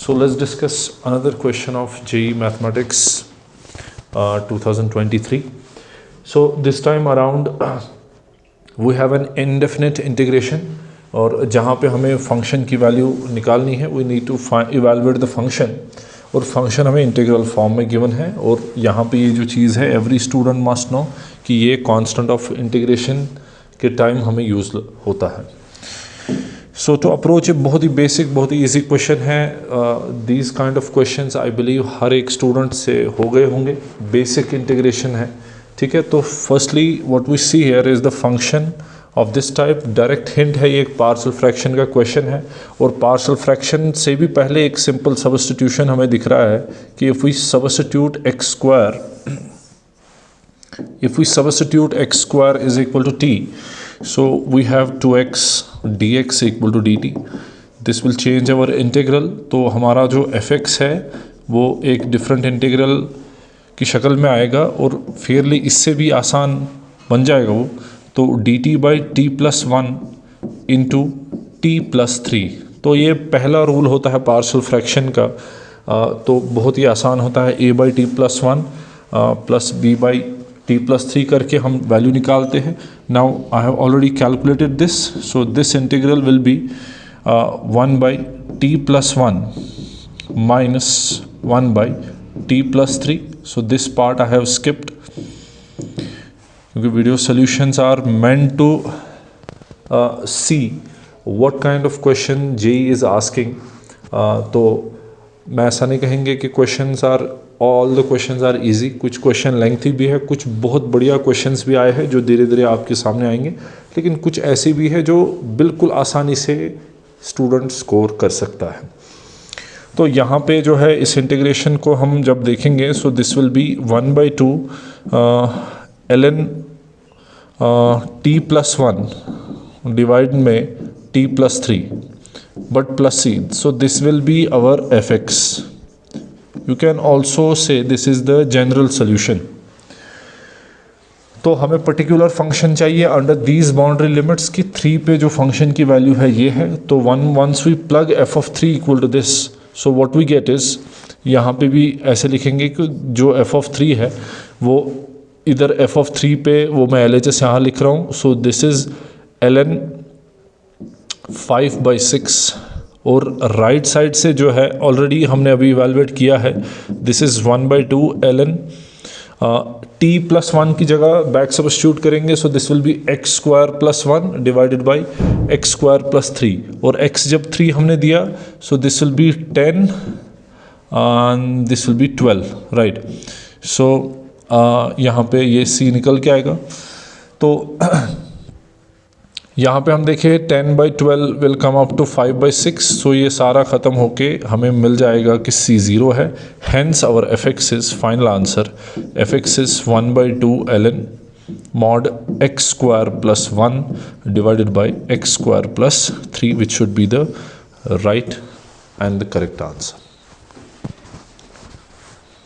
So let's discuss another question of JEE Mathematics 2023. So this time around we have an indefinite integration, और जहाँ पे हमें function की value निकालनी है we need to evaluate the function, और function हमें इंटीग्रल फॉर्म में गिवन है। और यहाँ पे ये जो चीज़ है एवरी स्टूडेंट मस्ट नो कि ये कांस्टेंट ऑफ इंटीग्रेशन के टाइम हमें यूज़ होता है। सो टू अप्रोच ए बहुत ही बेसिक, बहुत ही इजी क्वेश्चन है। These kind of questions I believe हर एक स्टूडेंट से हो गए होंगे। बेसिक इंटीग्रेशन है, ठीक है। तो firstly what we see here is the function of this type. Direct hint है, ये एक पार्शियल फ्रैक्शन का क्वेश्चन है, और पार्शियल फ्रैक्शन से भी पहले एक सिंपल सब्स्टिट्यूशन हमें दिख रहा है कि if we substitute x square is equal to t, so we have 2x dx equal to dt. this will change our integral। तो हमारा जो fx है वो एक डिफरेंट इंटीग्रल की शक्ल में आएगा, और फेयरली इससे भी आसान बन जाएगा वो। तो dt by T plus one into T plus three. तो ये पहला रूल होता है पार्शियल फ्रैक्शन का। तो बहुत ही आसान होता है, a by T plus one plus b by T plus three करके हम वैल्यू निकालते हैं। Now I have already calculated this, so this integral will be 1 by T plus one minus 1 by T plus three. So this part I have skipped, क्योंकि video solutions are meant to see what kind of question JEE is asking. तो मैं ऐसा नहीं कहेंगे कि questions are all the questions are easy. कुछ question lengthy भी है, कुछ बहुत बढ़िया क्वेश्चंस भी आए हैं जो धीरे धीरे आपके सामने आएंगे, लेकिन कुछ ऐसी भी है जो बिल्कुल आसानी से स्टूडेंट स्कोर कर सकता है। तो यहाँ पे जो है इस इंटीग्रेशन को हम जब देखेंगे, so this will be 1 by two ln T plus one divide में T plus three, but plus c, so this will be our fx. You can also say this is the general solution. तो हमें particular function चाहिए under these boundary limits की 3 पे जो function की value है ये है। तो once we plug f of 3 equal to this, so what we get is, यहाँ पे भी ऐसे लिखेंगे कि जो f of 3 है वो इधर f of 3 पे वो मैं LHS यहाँ लिख रहा हूँ। So this is ln 5 by 6, और राइट साइड से जो है ऑलरेडी हमने अभी इवेलुएट किया है, this is 1 by two ln T plus one की जगह बैक सब्स्टिट्यूट करेंगे। So this will be x square plus one divided by x square plus three, और x जब 3 हमने दिया, so this will be 10 and this will be 12, right. So यहाँ पे ये c निकल के आएगा। तो यहाँ पे हम देखें 10 by 12 will come up to 5 by 6। So ये सारा ख़त्म होके हमें मिल जाएगा कि c 0 है। Hence our fx is final answer, fx is 1 by two ln mod x square plus one divided by x square plus three, which should be the right and the correct answer.